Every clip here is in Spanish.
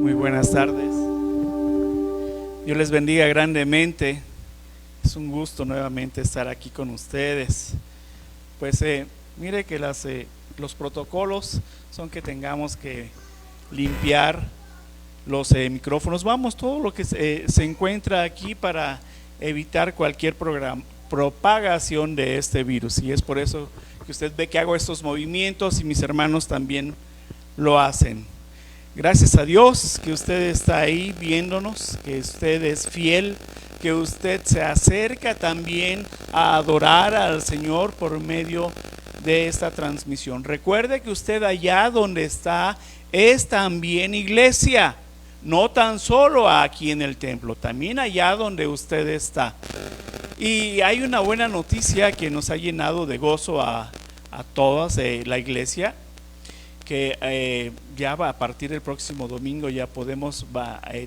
Muy buenas tardes. Dios les bendiga grandemente. Es un gusto nuevamente estar aquí con ustedes. Pues mire que los protocolos son que tengamos que limpiar los micrófonos. Vamos, todo lo que se encuentra aquí para evitar cualquier propagación de este virus. Y es por eso que usted ve que hago estos movimientos y mis hermanos también lo hacen. Gracias a Dios que usted está ahí viéndonos, que usted es fiel, que usted se acerca también a adorar al Señor por medio de esta transmisión. Recuerde que usted allá donde está es también iglesia, no tan solo aquí en el templo, también allá donde usted está. Y hay una buena noticia que nos ha llenado de gozo a todas la iglesia, que ya va a partir del próximo domingo ya podemos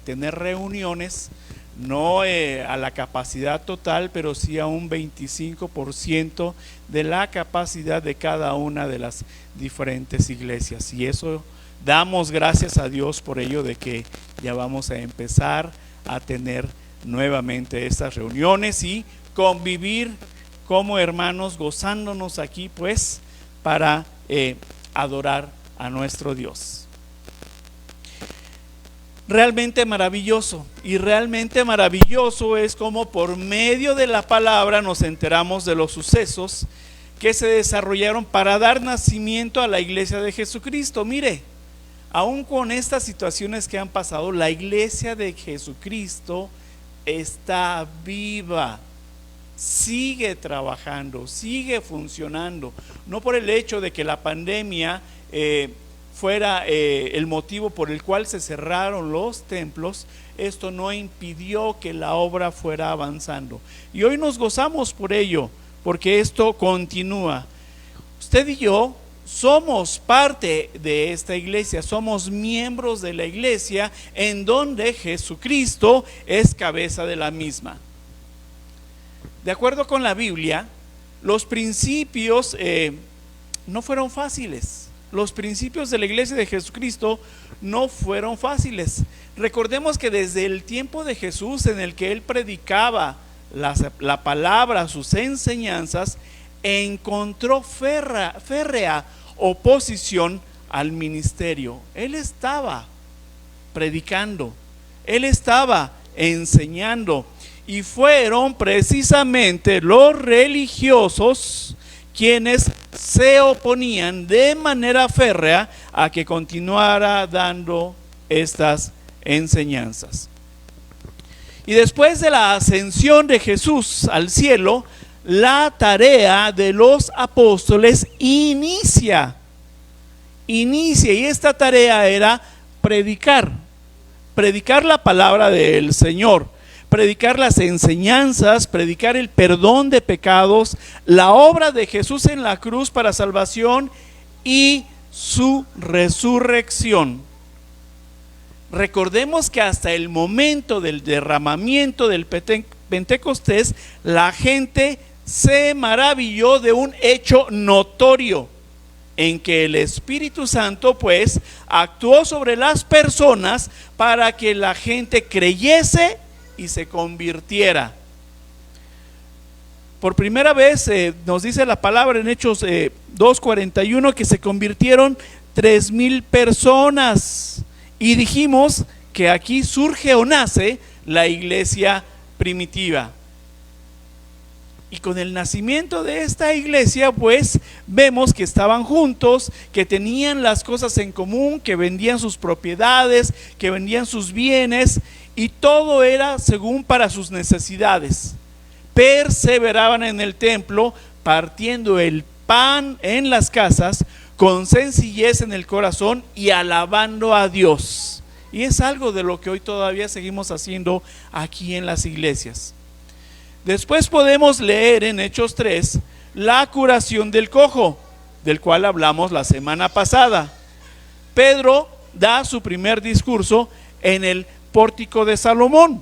tener reuniones, no a la capacidad total, pero sí a un 25% de la capacidad de cada una de las diferentes iglesias. Y eso damos gracias a Dios por ello, de que ya vamos a empezar a tener nuevamente estas reuniones y convivir como hermanos, gozándonos aquí pues para adorar a nuestro Dios. Realmente maravilloso, y realmente maravilloso es como por medio de la palabra nos enteramos de los sucesos que se desarrollaron para dar nacimiento a la iglesia de Jesucristo. Mire, aún con estas situaciones que han pasado, la iglesia de Jesucristo está viva, sigue trabajando, sigue funcionando, no por el hecho de que la pandemia fuera el motivo por el cual se cerraron los templos. Esto no impidió que la obra fuera avanzando, y hoy nos gozamos por ello, porque esto continúa. Usted y yo somos parte de esta iglesia, somos miembros de la iglesia en donde Jesucristo es cabeza de la misma. De acuerdo con la Biblia, los principios no fueron fáciles. Los principios de la iglesia de Jesucristo no fueron fáciles. Recordemos que desde el tiempo de Jesús, en el que él predicaba la palabra, sus enseñanzas, encontró férrea oposición al ministerio. Él estaba predicando, él estaba enseñando, y fueron precisamente los religiosos quienes se oponían de manera férrea a que continuara dando estas enseñanzas. Y después de la ascensión de Jesús al cielo, la tarea de los apóstoles inicia, y esta tarea era predicar la palabra del Señor, predicar las enseñanzas, predicar el perdón de pecados, la obra de Jesús en la cruz para salvación y su resurrección. Recordemos que hasta el momento del derramamiento del Pentecostés, la gente se maravilló de un hecho notorio, en que el Espíritu Santo pues actuó sobre las personas para que la gente creyese y se convirtiera. Por primera vez nos dice la palabra en Hechos 2:41 que se convirtieron 3,000 personas, y dijimos que aquí surge o nace la iglesia primitiva. Y con el nacimiento de esta iglesia pues vemos que estaban juntos, que tenían las cosas en común, que vendían sus propiedades, que vendían sus bienes, y todo era según para sus necesidades. Perseveraban en el templo, partiendo el pan en las casas, con sencillez en el corazón y alabando a Dios. Y es algo de lo que hoy todavía seguimos haciendo aquí en las iglesias. Después podemos leer en Hechos 3 la curación del cojo, del cual hablamos la semana pasada. Pedro da su primer discurso en el pórtico de Salomón.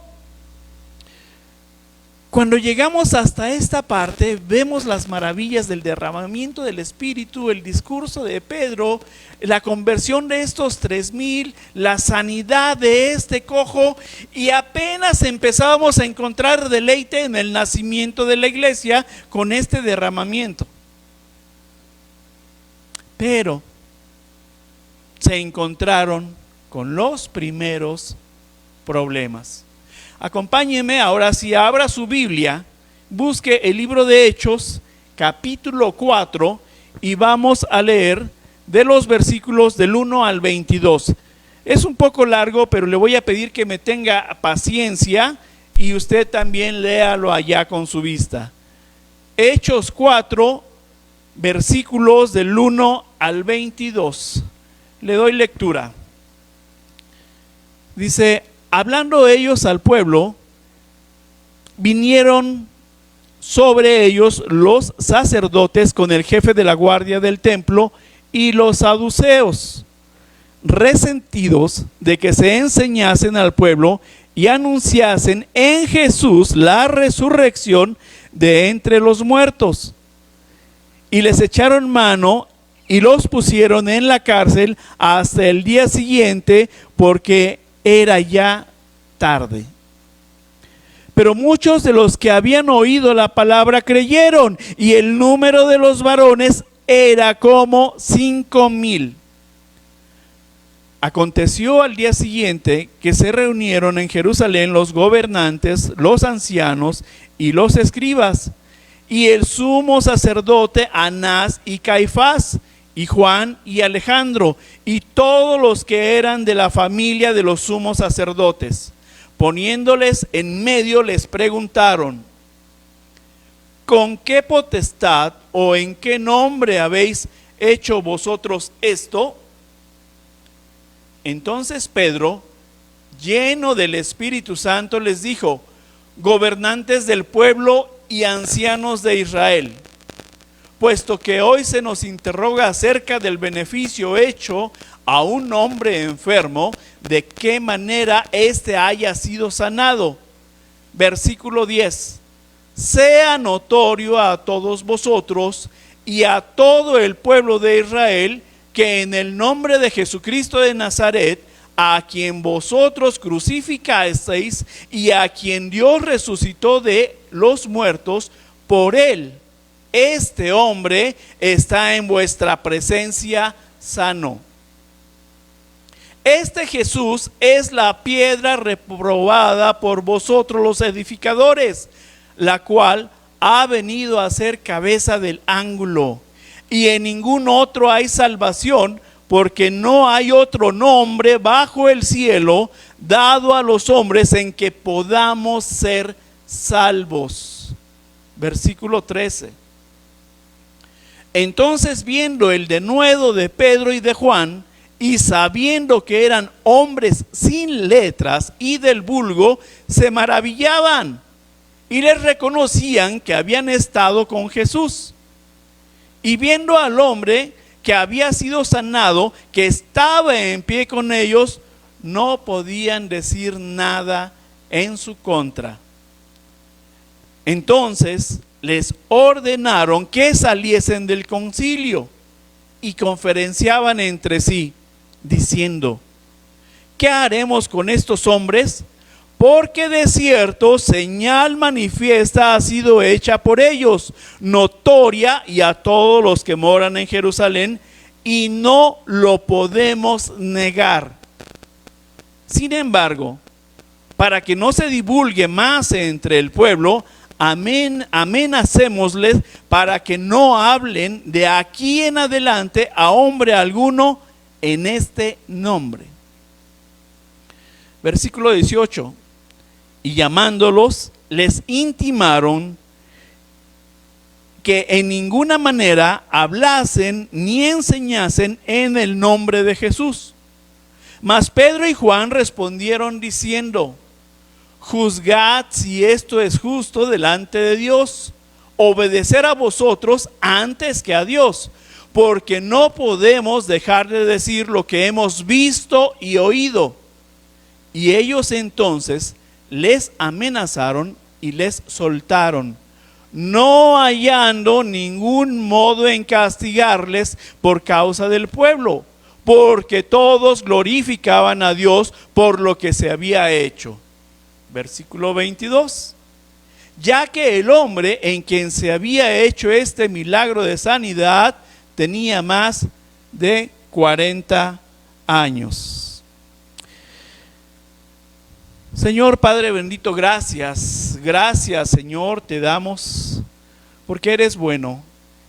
Cuando llegamos hasta esta parte, vemos las maravillas del derramamiento del Espíritu, el discurso de Pedro, la conversión de estos 3,000, la sanidad de este cojo, y apenas empezábamos a encontrar deleite en el nacimiento de la iglesia con este derramamiento. Pero se encontraron con los primeros problemas. Acompáñeme ahora, si abra su Biblia, busque el libro de Hechos, capítulo 4, y vamos a leer de los versículos del 1 al 22. Es un poco largo, pero le voy a pedir que me tenga paciencia y usted también léalo allá con su vista. Hechos 4, versículos del 1 al 22. Le doy lectura. Dice: hablando ellos al pueblo, vinieron sobre ellos los sacerdotes con el jefe de la guardia del templo y los saduceos, resentidos de que se enseñasen al pueblo y anunciasen en Jesús la resurrección de entre los muertos. Y les echaron mano y los pusieron en la cárcel hasta el día siguiente, porque era ya tarde. Pero muchos de los que habían oído la palabra creyeron, y el número de los varones era como 5,000. Aconteció al día siguiente que se reunieron en Jerusalén los gobernantes, los ancianos y los escribas, y el sumo sacerdote Anás y Caifás, y Juan y Alejandro, y todos los que eran de la familia de los sumos sacerdotes. Poniéndoles en medio, les preguntaron: ¿con qué potestad o en qué nombre habéis hecho vosotros esto? Entonces Pedro, lleno del Espíritu Santo, les dijo: gobernantes del pueblo y ancianos de Israel, puesto que hoy se nos interroga acerca del beneficio hecho a un hombre enfermo, de qué manera éste haya sido sanado. Versículo 10: sea notorio a todos vosotros y a todo el pueblo de Israel que en el nombre de Jesucristo de Nazaret, a quien vosotros crucificasteis y a quien Dios resucitó de los muertos, por él este hombre está en vuestra presencia sano. Este Jesús es la piedra reprobada por vosotros los edificadores, la cual ha venido a ser cabeza del ángulo. Y en ningún otro hay salvación, porque no hay otro nombre bajo el cielo dado a los hombres en que podamos ser salvos. Versículo 13. Entonces, viendo el denuedo de Pedro y de Juan, y sabiendo que eran hombres sin letras y del vulgo, se maravillaban y les reconocían que habían estado con Jesús. Y viendo al hombre que había sido sanado, que estaba en pie con ellos, no podían decir nada en su contra. Entonces les ordenaron que saliesen del concilio, y conferenciaban entre sí, diciendo: ¿qué haremos con estos hombres? Porque de cierto señal manifiesta ha sido hecha por ellos, notoria y a todos los que moran en Jerusalén, y no lo podemos negar. Sin embargo, para que no se divulgue más entre el pueblo, amenacémosles para que no hablen de aquí en adelante a hombre alguno en este nombre. Versículo 18. Y llamándolos, les intimaron que en ninguna manera hablasen ni enseñasen en el nombre de Jesús. Mas Pedro y Juan respondieron diciendo: juzgad si esto es justo delante de Dios, obedecer a vosotros antes que a Dios, porque no podemos dejar de decir lo que hemos visto y oído. Y ellos entonces les amenazaron y les soltaron, no hallando ningún modo en castigarles por causa del pueblo, porque todos glorificaban a Dios por lo que se había hecho. Versículo 22. Ya que el hombre en quien se había hecho este milagro de sanidad tenía más de 40 años. Señor Padre bendito, gracias, gracias Señor te damos porque eres bueno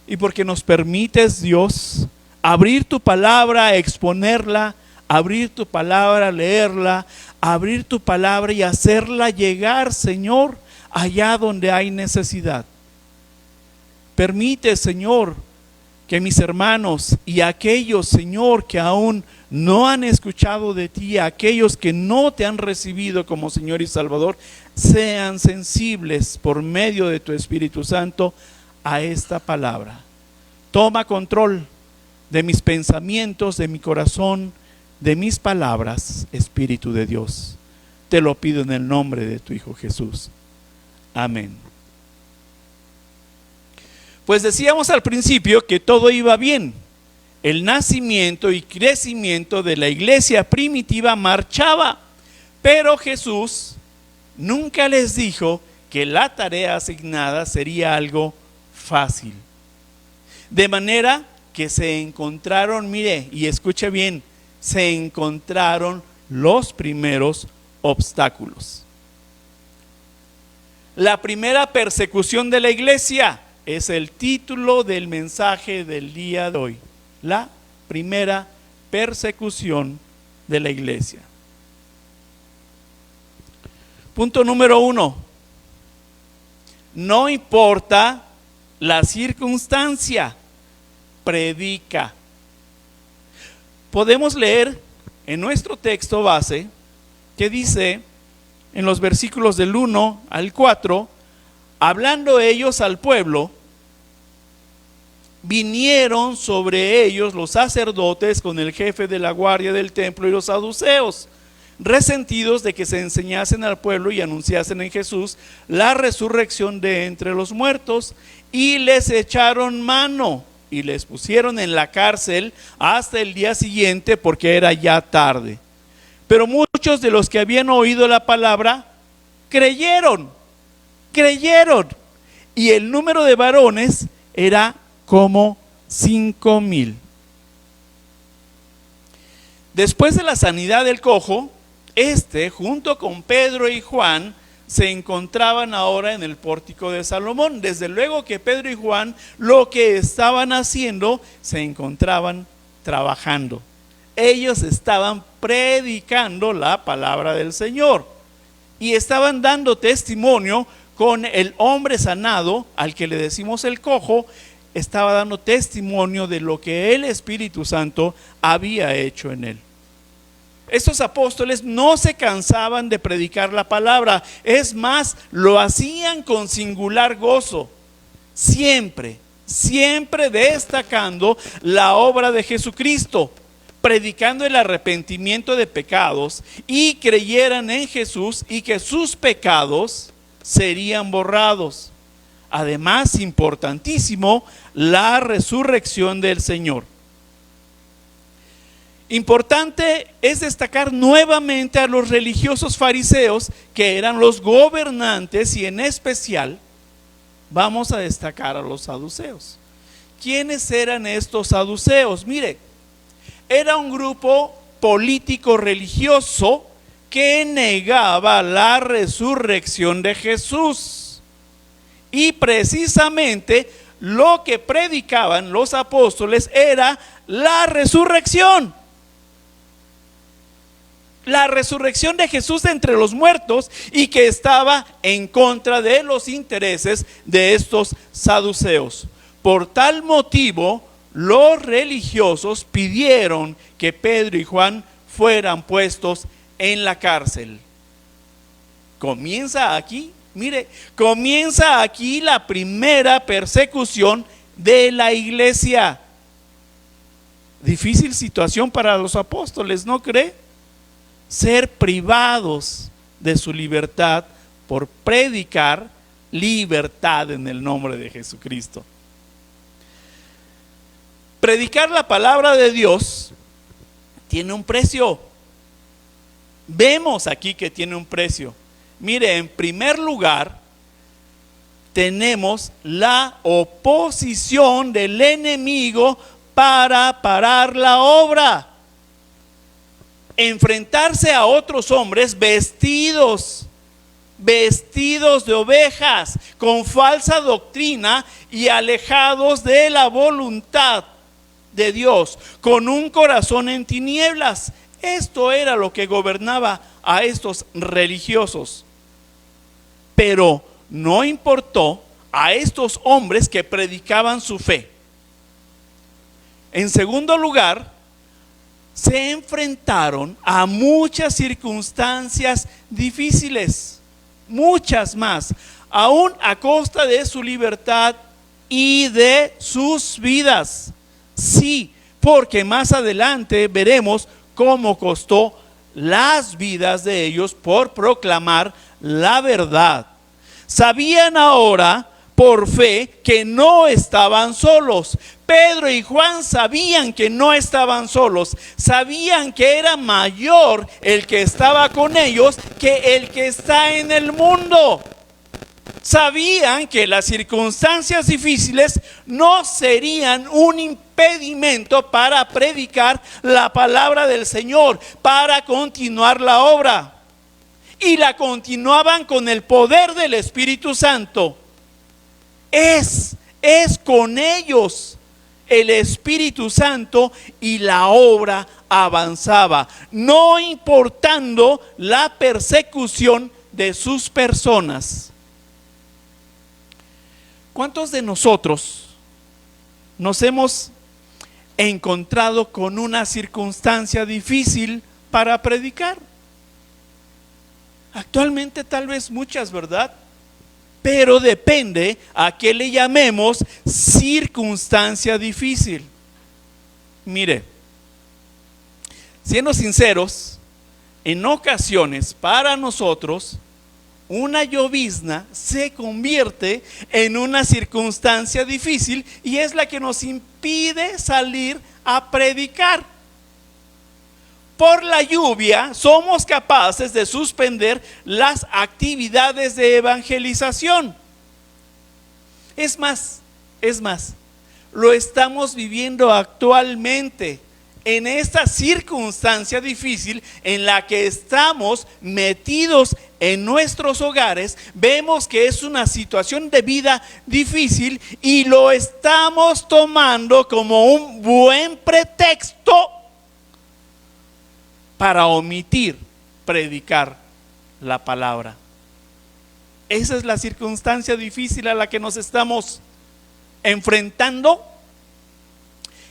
y porque nos permites, Dios, abrir tu palabra, exponerla, abrir tu palabra, leerla, abrir tu palabra y hacerla llegar, Señor, allá donde hay necesidad. Permite, Señor, que mis hermanos y aquellos, Señor, que aún no han escuchado de ti, aquellos que no te han recibido como Señor y Salvador, sean sensibles por medio de tu Espíritu Santo a esta palabra. Toma control de mis pensamientos, de mi corazón, de mis palabras, Espíritu de Dios. Te lo pido en el nombre de tu Hijo Jesús. Amén. Pues decíamos al principio que todo iba bien. El nacimiento y crecimiento de la iglesia primitiva marchaba, pero Jesús nunca les dijo que la tarea asignada sería algo fácil. De manera que se encontraron, mire y escuche bien, se encontraron los primeros obstáculos. La primera persecución de la iglesia es el título del mensaje del día de hoy. La primera persecución de la iglesia. Punto número 1. No importa la circunstancia, predica. Podemos leer en nuestro texto base que dice en los versículos del 1 al 4, hablando ellos al pueblo, vinieron sobre ellos los sacerdotes con el jefe de la guardia del templo y los saduceos, resentidos de que se enseñasen al pueblo y anunciasen en Jesús la resurrección de entre los muertos, y les echaron mano y les pusieron en la cárcel hasta el día siguiente, porque era ya tarde. Pero muchos de los que habían oído la palabra creyeron, y el número de varones era como 5,000. Después de la sanidad del cojo, junto con Pedro y Juan, se encontraban ahora en el pórtico de Salomón. Desde luego que Pedro y Juan lo que estaban haciendo, se encontraban trabajando. Ellos estaban predicando la palabra del Señor y estaban dando testimonio con el hombre sanado, al que le decimos el cojo. Estaba dando testimonio de lo que el Espíritu Santo había hecho en él. Estos apóstoles no se cansaban de predicar la palabra, es más, lo hacían con singular gozo, siempre destacando la obra de Jesucristo, predicando el arrepentimiento de pecados y creyeran en Jesús y que sus pecados serían borrados. Además, importantísimo, la resurrección del Señor. Importante es destacar nuevamente a los religiosos fariseos, que eran los gobernantes, y en especial vamos a destacar a los saduceos. ¿Quiénes eran estos saduceos? Mire, era un grupo político religioso que negaba la resurrección de Jesús. Y precisamente lo que predicaban los apóstoles era la resurrección. La resurrección de Jesús de entre los muertos, y que estaba en contra de los intereses de estos saduceos. Por tal motivo, los religiosos pidieron que Pedro y Juan fueran puestos en la cárcel. Comienza aquí, mire, comienza aquí la primera persecución de la iglesia. Difícil situación para los apóstoles, ¿no cree? Ser privados de su libertad por predicar libertad en el nombre de Jesucristo. Predicar la palabra de Dios tiene un precio. Vemos aquí que tiene un precio. Mire, en primer lugar, tenemos la oposición del enemigo para parar la obra. Enfrentarse a otros hombres vestidos de ovejas, con falsa doctrina y alejados de la voluntad de Dios, con un corazón en tinieblas. Esto era lo que gobernaba a estos religiosos. Pero no importó a estos hombres que predicaban su fe. En segundo lugar, se enfrentaron a muchas circunstancias difíciles, muchas más, aún a costa de su libertad y de sus vidas. Sí, porque más adelante veremos cómo costó las vidas de ellos por proclamar la verdad. Sabían ahora por fe que no estaban solos. Pedro y Juan sabían que no estaban solos. Sabían que era mayor el que estaba con ellos que el que está en el mundo. Sabían que las circunstancias difíciles no serían un impedimento para predicar la palabra del Señor, para continuar la obra. Y la continuaban con el poder del Espíritu Santo. Es con ellos el Espíritu Santo, y la obra avanzaba, no importando la persecución de sus personas. ¿Cuántos de nosotros nos hemos encontrado con una circunstancia difícil para predicar? Actualmente tal vez muchas, ¿verdad? Pero depende a qué le llamemos circunstancia difícil. Mire, siendo sinceros, en ocasiones para nosotros una llovizna se convierte en una circunstancia difícil, y es la que nos impide salir a predicar. Por la lluvia somos capaces de suspender las actividades de evangelización. Es más, lo estamos viviendo actualmente en esta circunstancia difícil en la que estamos metidos en nuestros hogares. Vemos que es una situación de vida difícil y lo estamos tomando como un buen pretexto para omitir predicar la palabra. Esa es la circunstancia difícil a la que nos estamos enfrentando.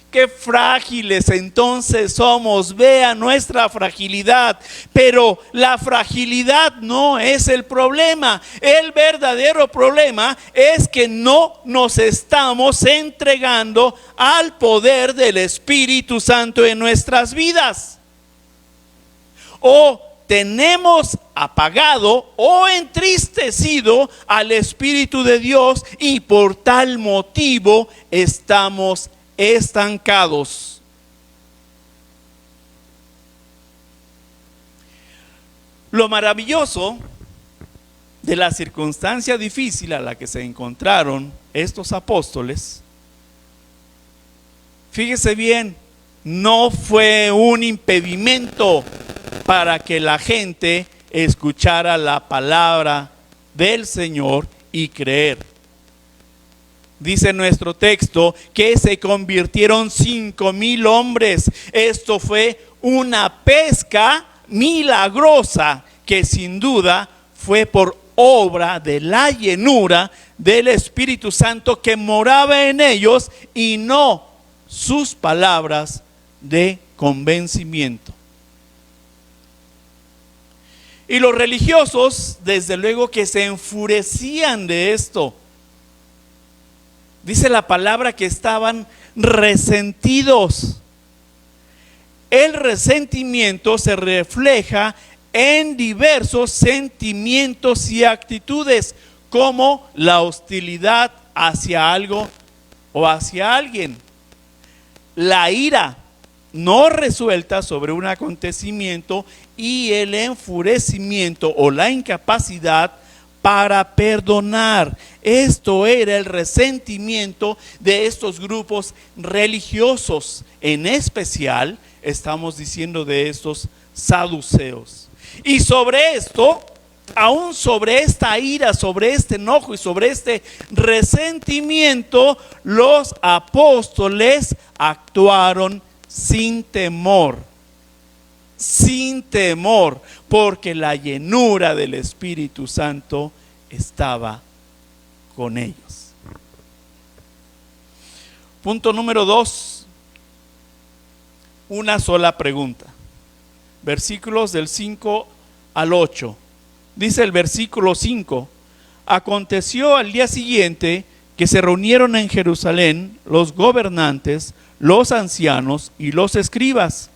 Qué frágiles entonces somos. Vea nuestra fragilidad. Pero la fragilidad no es el problema. El verdadero problema es que no nos estamos entregando al poder del Espíritu Santo en nuestras vidas. O tenemos apagado o entristecido al Espíritu de Dios, y por tal motivo estamos estancados. Lo maravilloso de la circunstancia difícil a la que se encontraron estos apóstoles, fíjese bien, no fue un impedimento para que la gente escuchara la palabra del Señor y creer. Dice nuestro texto que se convirtieron 5,000 hombres. Esto fue una pesca milagrosa que sin duda fue por obra de la llenura del Espíritu Santo que moraba en ellos, y no sus palabras de convencimiento. Y los religiosos, desde luego que se enfurecían de esto. Dice la palabra que estaban resentidos. El resentimiento se refleja en diversos sentimientos y actitudes, como la hostilidad hacia algo o hacia alguien, la ira no resuelta sobre un acontecimiento y el enfurecimiento o la incapacidad para perdonar. Esto era el resentimiento de estos grupos religiosos, en especial estamos diciendo de estos saduceos. Y sobre esto, aún sobre esta ira, sobre este enojo y sobre este resentimiento, los apóstoles actuaron sin temor, porque la llenura del Espíritu Santo estaba con ellos. Punto número 2, una sola pregunta. Versículos del 5 al 8. Dice el versículo 5: aconteció al día siguiente que se reunieron en Jerusalén los gobernantes, los ancianos y los escribas,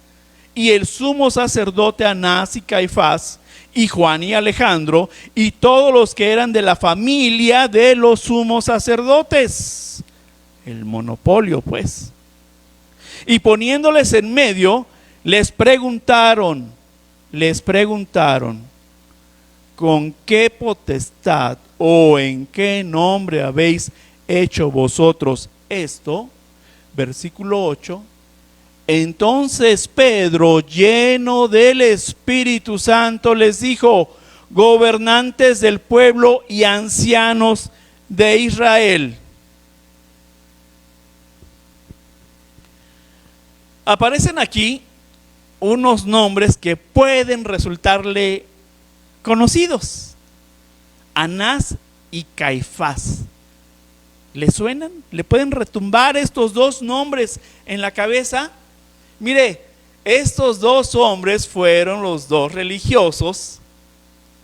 y el sumo sacerdote Anás y Caifás, y Juan y Alejandro, y todos los que eran de la familia de los sumos sacerdotes. El monopolio, pues. Y poniéndoles en medio, les preguntaron, ¿con qué potestad o en qué nombre habéis hecho vosotros esto? Versículo 8. Entonces Pedro, lleno del Espíritu Santo, les dijo: gobernantes del pueblo y ancianos de Israel. Aparecen aquí unos nombres que pueden resultarle conocidos: Anás y Caifás. ¿Le suenan? ¿Le pueden retumbar estos dos nombres en la cabeza? Mire, estos dos hombres fueron los dos religiosos,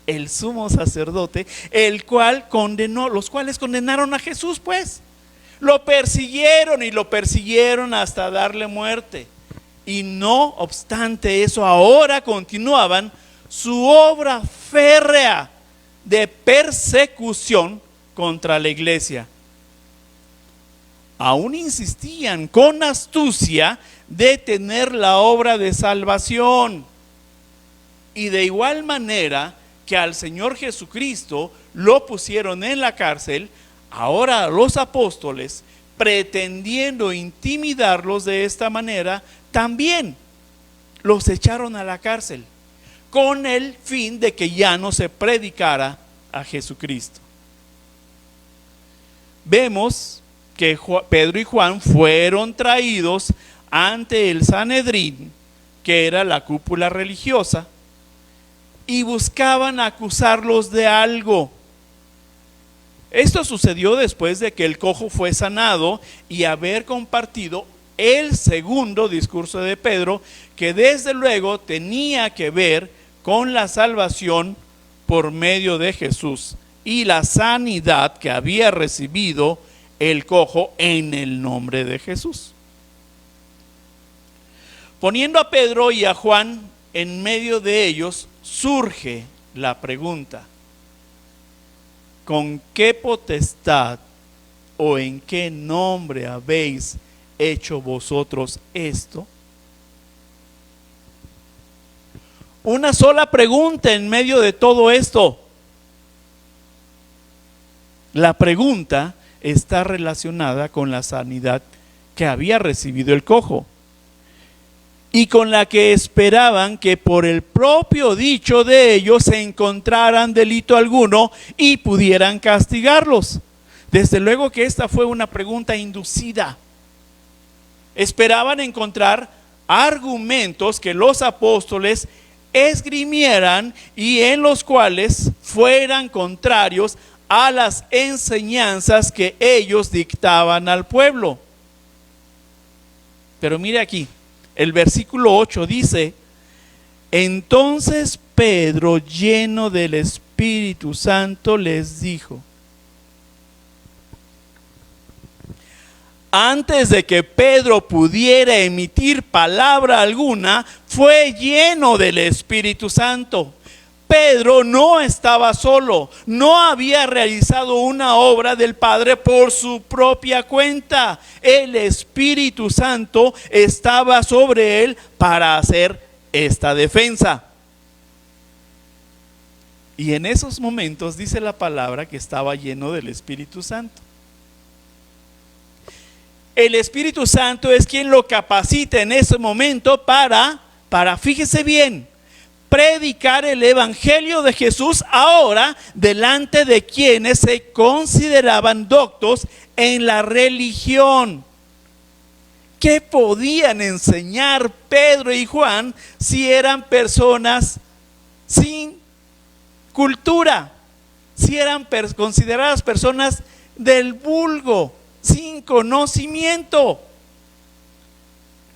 el sumo sacerdote, los cuales condenaron a Jesús, pues. Lo persiguieron hasta darle muerte. Y no obstante eso, ahora continuaban su obra férrea de persecución contra la iglesia. Aún insistían con astucia de detener la obra de salvación. Y de igual manera que al Señor Jesucristo lo pusieron en la cárcel, ahora los apóstoles, pretendiendo intimidarlos de esta manera, también los echaron a la cárcel, con el fin de que ya no se predicara a Jesucristo. Vemos que Pedro y Juan fueron traídos ante el Sanedrín, que era la cúpula religiosa, y buscaban acusarlos de algo. Esto sucedió después de que el cojo fue sanado y haber compartido el segundo discurso de Pedro, que desde luego tenía que ver con la salvación por medio de Jesús y la sanidad que había recibido el cojo en el nombre de Jesús. Poniendo a Pedro y a Juan en medio de ellos, surge la pregunta: ¿con qué potestad o en qué nombre habéis hecho vosotros esto? Una sola pregunta en medio de todo esto. La pregunta está relacionada con la sanidad que había recibido el cojo y con la que esperaban que por el propio dicho de ellos se encontraran delito alguno y pudieran castigarlos. Desde luego que esta fue una pregunta inducida. Esperaban encontrar argumentos que los apóstoles esgrimieran y en los cuales fueran contrarios a las enseñanzas que ellos dictaban al pueblo. Pero mire aquí, el versículo 8 dice: entonces Pedro, lleno del Espíritu Santo, les dijo: Antes de que Pedro pudiera emitir palabra alguna, fue lleno del Espíritu Santo. Pedro no estaba solo, no había realizado una obra del Padre por su propia cuenta. El Espíritu Santo estaba sobre él para hacer esta defensa. Y en esos momentos dice la palabra que estaba lleno del Espíritu Santo. El Espíritu Santo es quien lo capacita en ese momento para, fíjese bien, predicar el Evangelio de Jesús ahora delante de quienes se consideraban doctos en la religión. ¿Qué podían enseñar Pedro y Juan si eran personas sin cultura? Si eran consideradas personas del vulgo, sin conocimiento.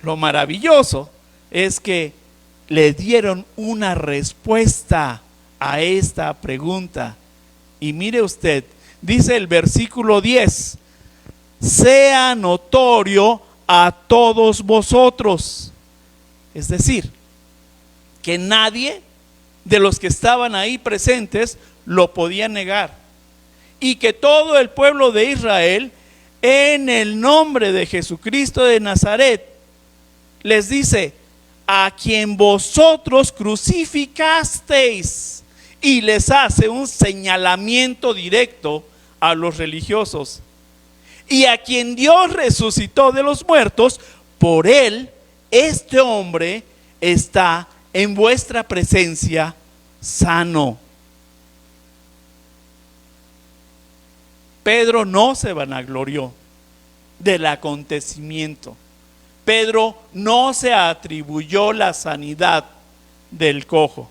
Lo maravilloso es que le dieron una respuesta a esta pregunta. Y mire usted, dice el versículo 10: sea notorio a todos vosotros. Es decir, que nadie de los que estaban ahí presentes lo podía negar. Y que todo el pueblo de Israel, en el nombre de Jesucristo de Nazaret, les dice: a quien vosotros crucificasteis. Y les hace un señalamiento directo a los religiosos. Y a quien Dios resucitó de los muertos, por él, este hombre está en vuestra presencia sano. Pedro no se vanaglorió del acontecimiento. Pedro no se atribuyó la sanidad del cojo.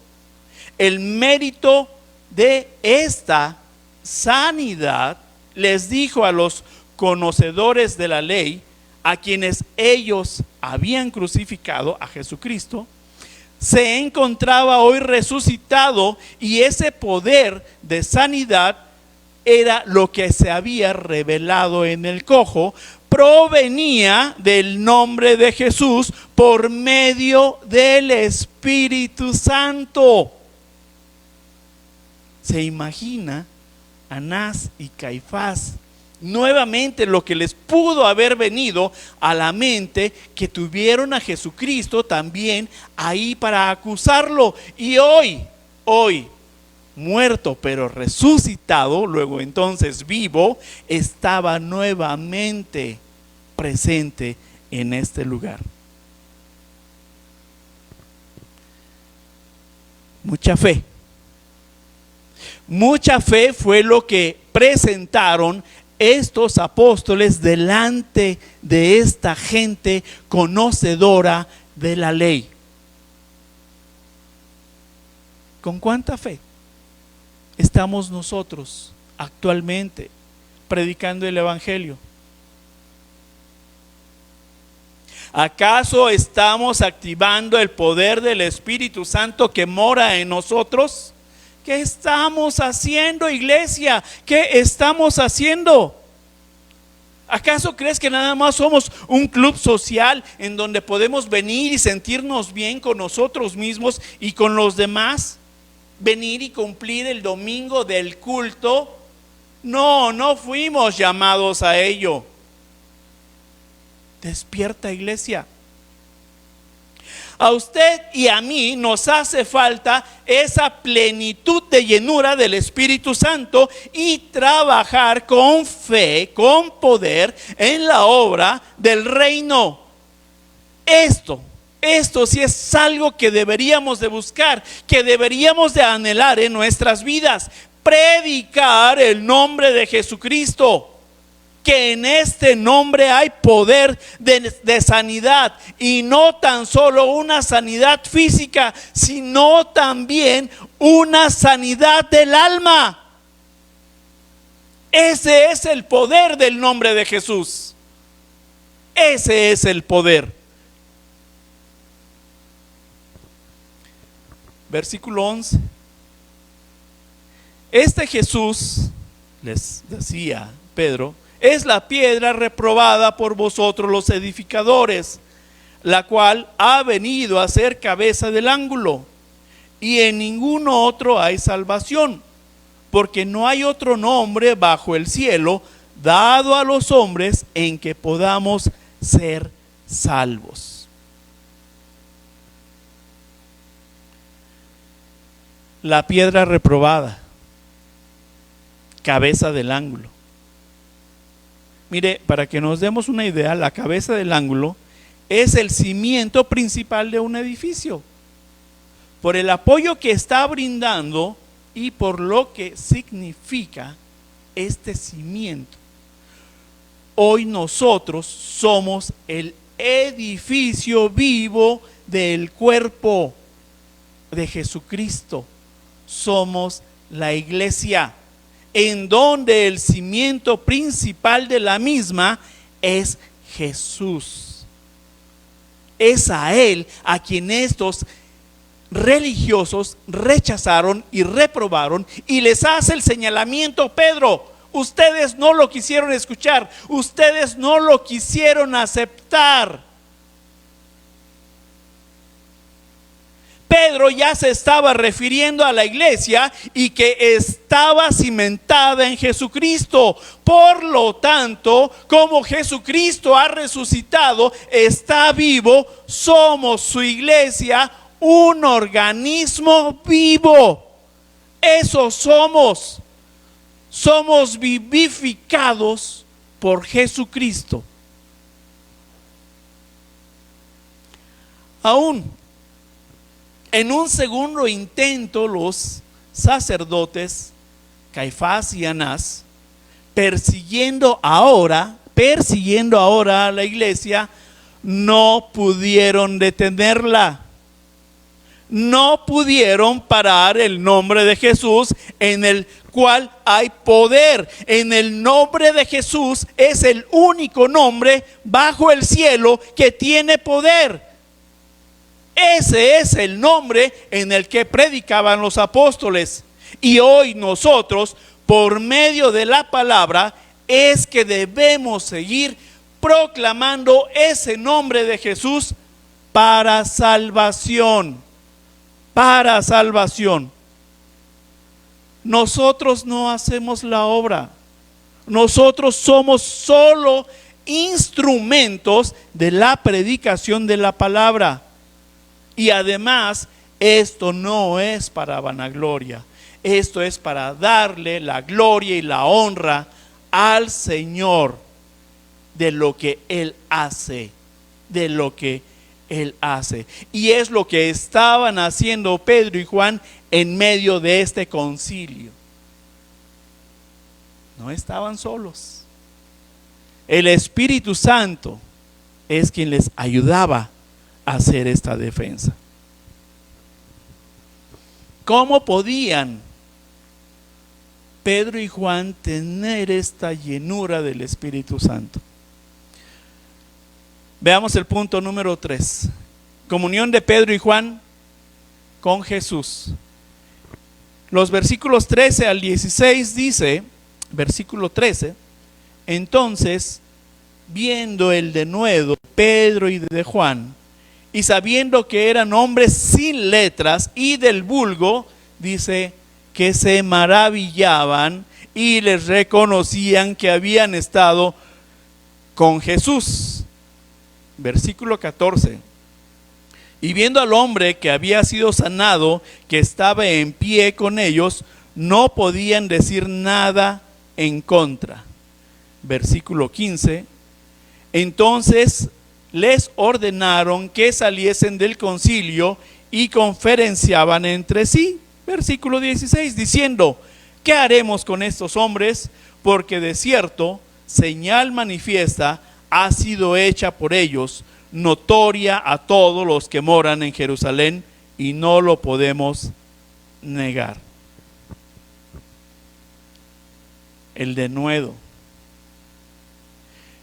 El mérito de esta sanidad, les dijo a los conocedores de la ley, a quienes ellos habían crucificado a Jesucristo, se encontraba hoy resucitado, y ese poder de sanidad era lo que se había revelado en el cojo, provenía del nombre de Jesús por medio del Espíritu Santo. Se imagina Anás y Caifás nuevamente lo que les pudo haber venido a la mente, que tuvieron a Jesucristo también ahí para acusarlo. Y hoy, muerto pero resucitado, luego entonces vivo, estaba nuevamente presente en este lugar. Mucha fe. Mucha fe fue lo que presentaron estos apóstoles delante de esta gente conocedora de la ley. ¿Con cuánta fe estamos nosotros actualmente predicando el Evangelio? ¿Acaso estamos activando el poder del Espíritu Santo que mora en nosotros? ¿Qué estamos haciendo, iglesia? ¿Qué estamos haciendo? ¿Acaso crees que nada más somos un club social en donde podemos venir y sentirnos bien con nosotros mismos y con los demás? Venir y cumplir el domingo del culto. No fuimos llamados a ello. Despierta, iglesia. A usted y a mí nos hace falta esa plenitud de llenura del Espíritu Santo y trabajar con fe, con poder en la obra del reino. Esto sí es algo que deberíamos de buscar, que deberíamos de anhelar en nuestras vidas. Predicar el nombre de Jesucristo. Que en este nombre hay poder de sanidad, y no tan solo una sanidad física, sino también una sanidad del alma. Ese es el poder del nombre de Jesús. Ese es el poder. Versículo 11. Este Jesús, les decía Pedro, es la piedra reprobada por vosotros los edificadores, la cual ha venido a ser cabeza del ángulo, y en ningún otro hay salvación, porque no hay otro nombre bajo el cielo dado a los hombres en que podamos ser salvos. La piedra reprobada, cabeza del ángulo. Mire, para que nos demos una idea, la cabeza del ángulo es el cimiento principal de un edificio. Por el apoyo que está brindando y por lo que significa este cimiento. Hoy nosotros somos el edificio vivo del cuerpo de Jesucristo. Somos la iglesia, en donde el cimiento principal de la misma es Jesús. Es a Él a quien estos religiosos rechazaron y reprobaron, y les hace el señalamiento Pedro: ustedes no lo quisieron escuchar, ustedes no lo quisieron aceptar. Pedro ya se estaba refiriendo a la iglesia y que estaba cimentada en Jesucristo. Por lo tanto, como Jesucristo ha resucitado, está vivo, somos su iglesia, un organismo vivo. Eso somos. Somos vivificados por Jesucristo. Aún en un segundo intento, los sacerdotes Caifás y Anás, persiguiendo ahora a la iglesia, no pudieron detenerla. No pudieron parar el nombre de Jesús, en el cual hay poder. En el nombre de Jesús es el único nombre bajo el cielo que tiene poder. Ese es el nombre en el que predicaban los apóstoles. Y hoy nosotros, por medio de la palabra, es que debemos seguir proclamando ese nombre de Jesús para salvación. Para salvación. Nosotros no hacemos la obra. Nosotros somos solo instrumentos de la predicación de la palabra. Y además, esto no es para vanagloria. Esto es para darle la gloria y la honra al Señor de lo que Él hace. De lo que Él hace. Y es lo que estaban haciendo Pedro y Juan en medio de este concilio. No estaban solos. El Espíritu Santo es quien les ayudaba a hacer esta defensa. ¿Cómo podían Pedro y Juan tener esta llenura del Espíritu Santo? Veamos el punto número 3. Comunión de Pedro y Juan con Jesús. Los versículos 13 al 16 dice, versículo 13: entonces, viendo el denuedo Pedro y de Juan, y sabiendo que eran hombres sin letras y del vulgo, dice que se maravillaban y les reconocían que habían estado con Jesús. Versículo 14: y viendo al hombre que había sido sanado, que estaba en pie con ellos, no podían decir nada en contra. Versículo 15: entonces les ordenaron que saliesen del concilio y conferenciaban entre sí. Versículo 16, diciendo: ¿qué haremos con estos hombres? Porque de cierto, señal manifiesta ha sido hecha por ellos, notoria a todos los que moran en Jerusalén, y no lo podemos negar. El denuedo.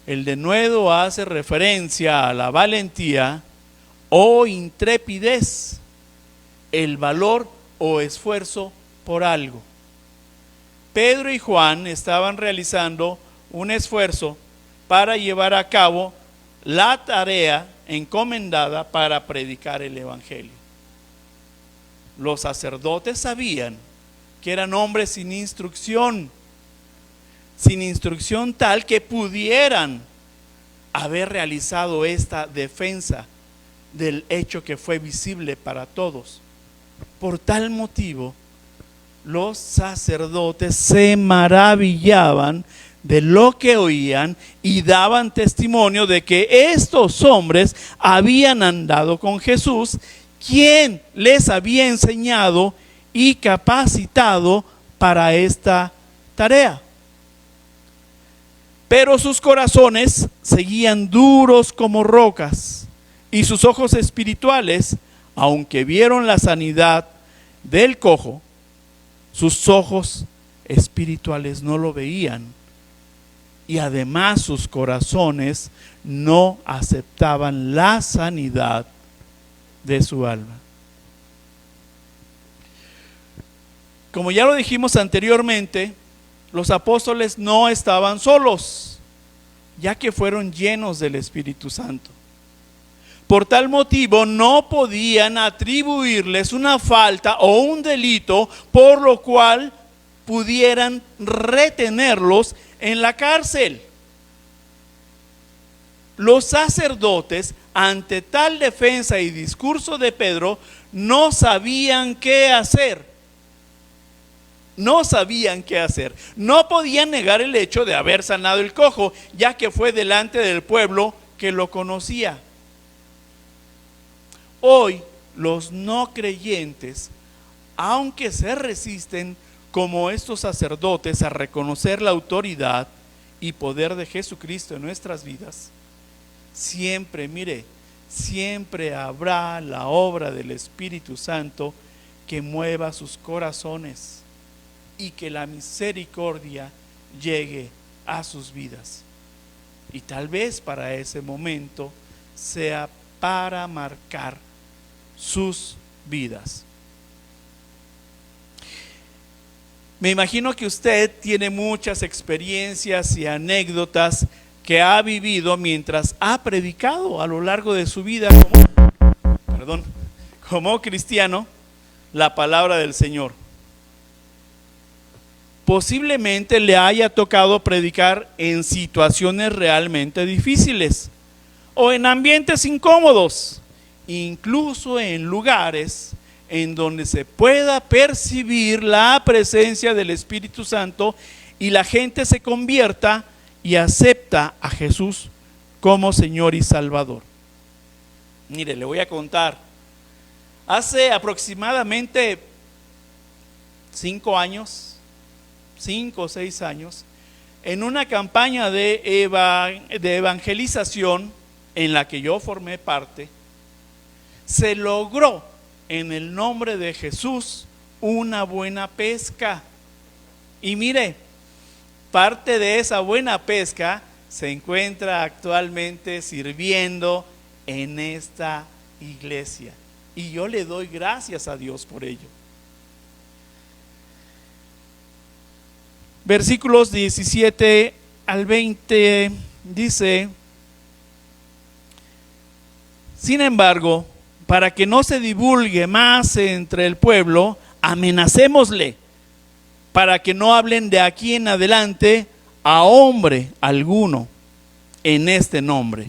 El denuedo hace referencia a la valentía o intrepidez, el valor o esfuerzo por algo. Pedro y Juan estaban realizando un esfuerzo para llevar a cabo la tarea encomendada para predicar el Evangelio. Los sacerdotes sabían que eran hombres sin instrucción tal que pudieran haber realizado esta defensa del hecho que fue visible para todos. Por tal motivo, los sacerdotes se maravillaban de lo que oían y daban testimonio de que estos hombres habían andado con Jesús, quien les había enseñado y capacitado para esta tarea. Pero sus corazones seguían duros como rocas, y sus ojos espirituales, aunque vieron la sanidad del cojo, sus ojos espirituales no lo veían, y además sus corazones no aceptaban la sanidad de su alma. Como ya lo dijimos anteriormente, los apóstoles no estaban solos, ya que fueron llenos del Espíritu Santo. Por tal motivo no podían atribuirles una falta o un delito por lo cual pudieran retenerlos en la cárcel. Los sacerdotes, ante tal defensa y discurso de Pedro, no sabían qué hacer. No podían negar el hecho de haber sanado el cojo, ya que fue delante del pueblo que lo conocía. Hoy los no creyentes, aunque se resisten como estos sacerdotes a reconocer la autoridad y poder de Jesucristo en nuestras vidas, siempre habrá la obra del Espíritu Santo que mueva sus corazones y que la misericordia llegue a sus vidas. Y tal vez para ese momento sea para marcar sus vidas. Me imagino que usted tiene muchas experiencias y anécdotas que ha vivido mientras ha predicado a lo largo de su vida como cristiano la palabra del Señor. Posiblemente le haya tocado predicar en situaciones realmente difíciles o en ambientes incómodos, incluso en lugares en donde se pueda percibir la presencia del Espíritu Santo y la gente se convierta y acepta a Jesús como Señor y Salvador. Mire, le voy a contar. Hace aproximadamente 5 o 6 años, en una campaña de evangelización en la que yo formé parte, se logró en el nombre de Jesús una buena pesca. Y mire, parte de esa buena pesca se encuentra actualmente sirviendo en esta iglesia. Y yo le doy gracias a Dios por ello. Versículos 17 al 20 dice: sin embargo, para que no se divulgue más entre el pueblo, amenacémosle, para que no hablen de aquí en adelante a hombre alguno en este nombre.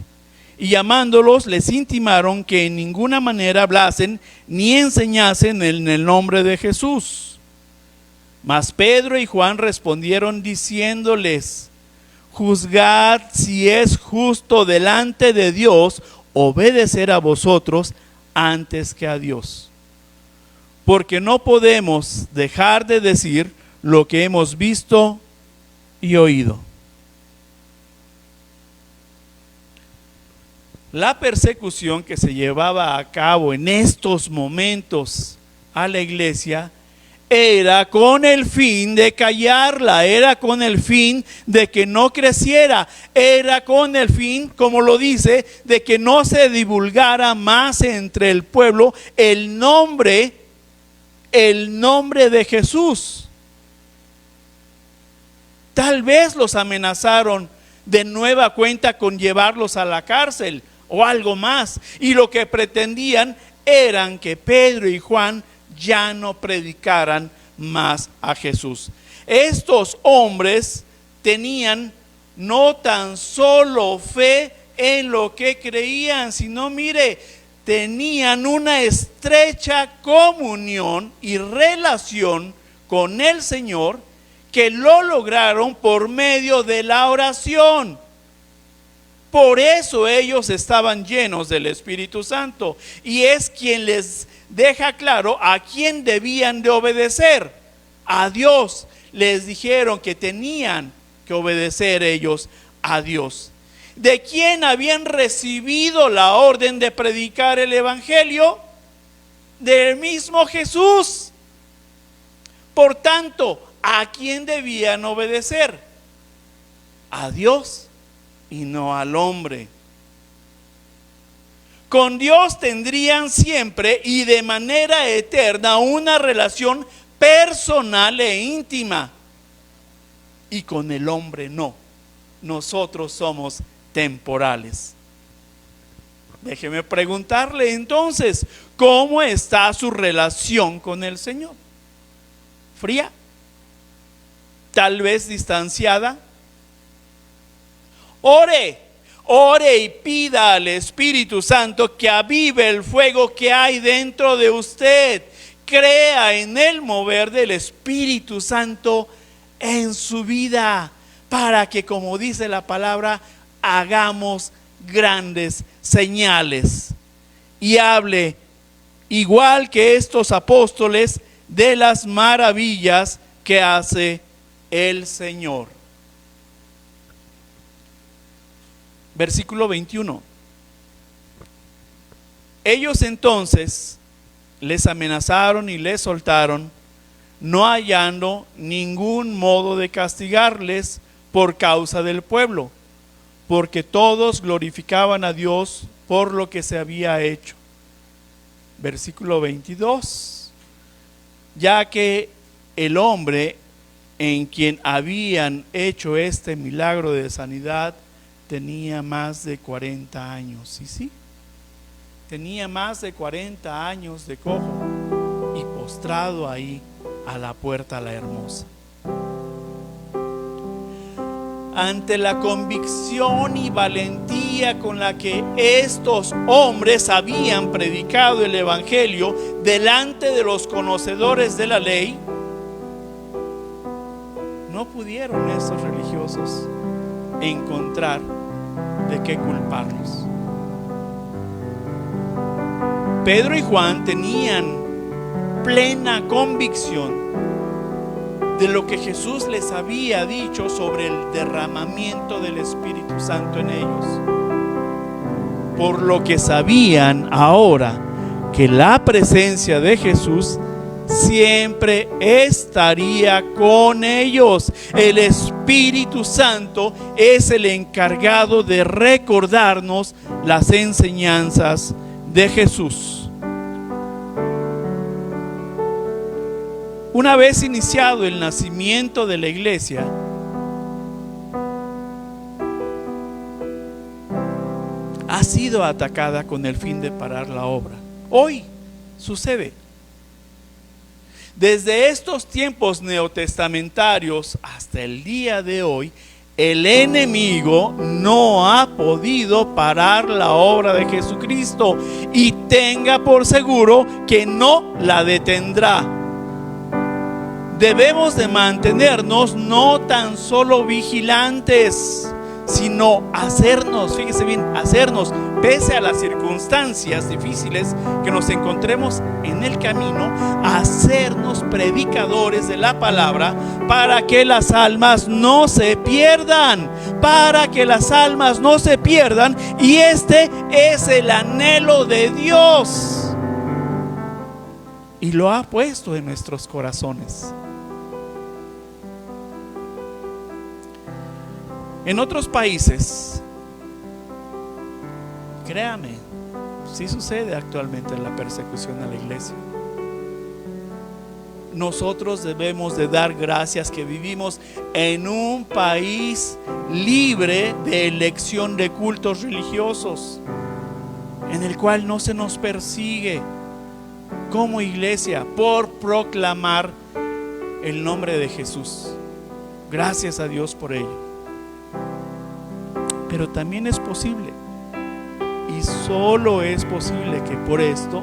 Y llamándolos, les intimaron que en ninguna manera hablasen ni enseñasen en el nombre de Jesús. Mas Pedro y Juan respondieron diciéndoles: juzgad si es justo delante de Dios obedecer a vosotros antes que a Dios. Porque no podemos dejar de decir lo que hemos visto y oído. La persecución que se llevaba a cabo en estos momentos a la iglesia era con el fin de callarla, era con el fin de que no creciera, era con el fin, como lo dice, de que no se divulgara más entre el pueblo el nombre de Jesús. Tal vez los amenazaron de nueva cuenta con llevarlos a la cárcel o algo más. Y lo que pretendían eran que Pedro y Juan ya no predicaran más a Jesús. Estos hombres tenían no tan solo fe en lo que creían, sino mire, tenían una estrecha comunión y relación con el Señor, que lo lograron por medio de la oración. Por eso ellos estaban llenos del Espíritu Santo, y es quien les deja claro a quién debían de obedecer. A Dios. Les dijeron que tenían que obedecer ellos a Dios. ¿De quién habían recibido la orden de predicar el Evangelio? Del mismo Jesús. Por tanto, ¿a quién debían obedecer? A Dios y no al hombre. Con Dios tendrían siempre y de manera eterna una relación personal e íntima, y con el hombre no. Nosotros somos temporales. Déjeme preguntarle entonces, ¿cómo está su relación con el Señor? ¿Fría? ¿Tal vez distanciada? Ore y pida al Espíritu Santo que avive el fuego que hay dentro de usted. Crea en el mover del Espíritu Santo en su vida, para que, como dice la palabra, hagamos grandes señales y hable igual que estos apóstoles de las maravillas que hace el Señor. Versículo 21. Ellos entonces les amenazaron y les soltaron, no hallando ningún modo de castigarles por causa del pueblo, porque todos glorificaban a Dios por lo que se había hecho. Versículo 22. Ya que el hombre en quien habían hecho este milagro de sanidad tenía más de 40 años. ¿Y sí? Tenía más de 40 años de cojo y postrado ahí a la puerta la hermosa. Ante la convicción y valentía con la que estos hombres habían predicado el Evangelio delante de los conocedores de la ley, no pudieron esos religiosos encontrar de qué culparlos. Pedro y Juan tenían plena convicción de lo que Jesús les había dicho sobre el derramamiento del Espíritu Santo en ellos, por lo que sabían ahora que la presencia de Jesús siempre estaría con ellos. El Espíritu Santo es el encargado de recordarnos las enseñanzas de Jesús. Una vez iniciado el nacimiento de la iglesia, ha sido atacada con el fin de parar la obra. Hoy sucede. Desde estos tiempos neotestamentarios hasta el día de hoy, el enemigo no ha podido parar la obra de Jesucristo, y tenga por seguro que no la detendrá. Debemos de mantenernos no tan solo vigilantes, sino hacernos, fíjese bien, hacernos, pese a las circunstancias difíciles que nos encontremos en el camino, hacernos predicadores de la palabra, para que las almas no se pierdan, y este es el anhelo de Dios, y lo ha puesto en nuestros corazones. En otros países, créame, sí sucede actualmente la persecución a la iglesia. nosotros debemos de dar gracias que vivimos en un país libre de elección de cultos religiosos, en el cual no se nos persigue como iglesia por proclamar el nombre de Jesús. Gracias a Dios por ello. Pero también es posible, y solo es posible, que por esto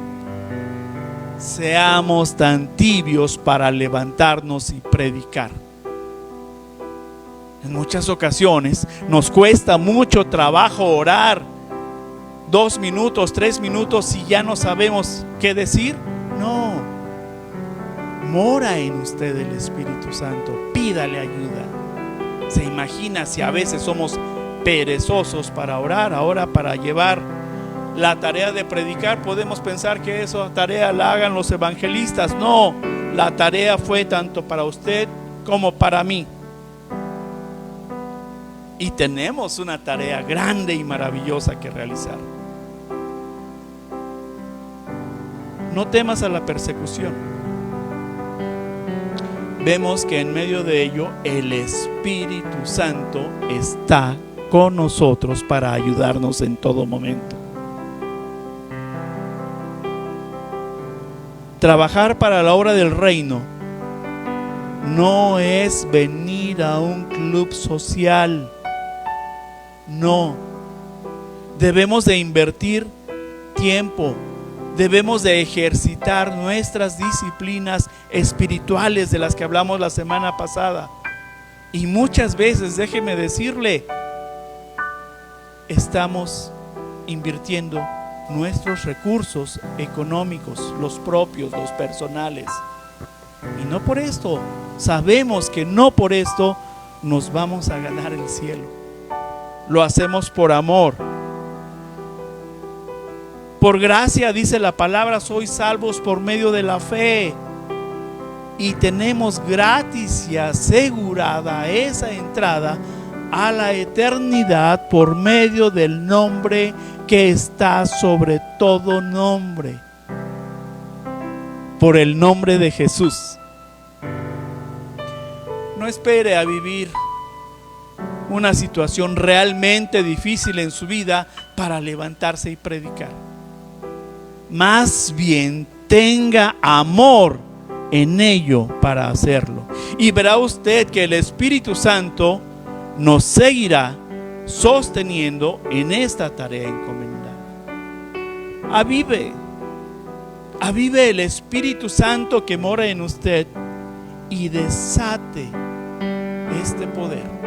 seamos tan tibios para levantarnos y predicar. En muchas ocasiones nos cuesta mucho trabajo orar 2 minutos, 3 minutos y ya no sabemos qué decir. No, mora en usted el Espíritu Santo, pídale ayuda. ¿Se imagina si a veces somos perezosos para orar? Ahora, para llevar la tarea de predicar, podemos pensar que esa tarea la hagan los evangelistas. No, la tarea fue tanto para usted como para mí. Y tenemos una tarea grande y maravillosa que realizar. No temas a la persecución. Vemos que en medio de ello el Espíritu Santo está con nosotros para ayudarnos en todo momento. Trabajar para la obra del reino no es venir a un club social. No. Debemos de invertir tiempo. Debemos de ejercitar nuestras disciplinas espirituales de las que hablamos la semana pasada. Y muchas veces, déjeme decirle, estamos invirtiendo nuestros recursos económicos, los propios, los personales. Y no por esto, sabemos que no por esto nos vamos a ganar el cielo. Lo hacemos por amor. Por gracia, dice la palabra, sois salvos por medio de la fe. Y tenemos gratis y asegurada esa entrada a la eternidad por medio del nombre que está sobre todo nombre, por el nombre de Jesús. No espere a vivir una situación realmente difícil en su vida para levantarse y predicar. Más bien tenga amor en ello para hacerlo, y verá usted que el Espíritu Santo nos seguirá sosteniendo en esta tarea encomendada. Avive el Espíritu Santo que mora en usted y desate este poder.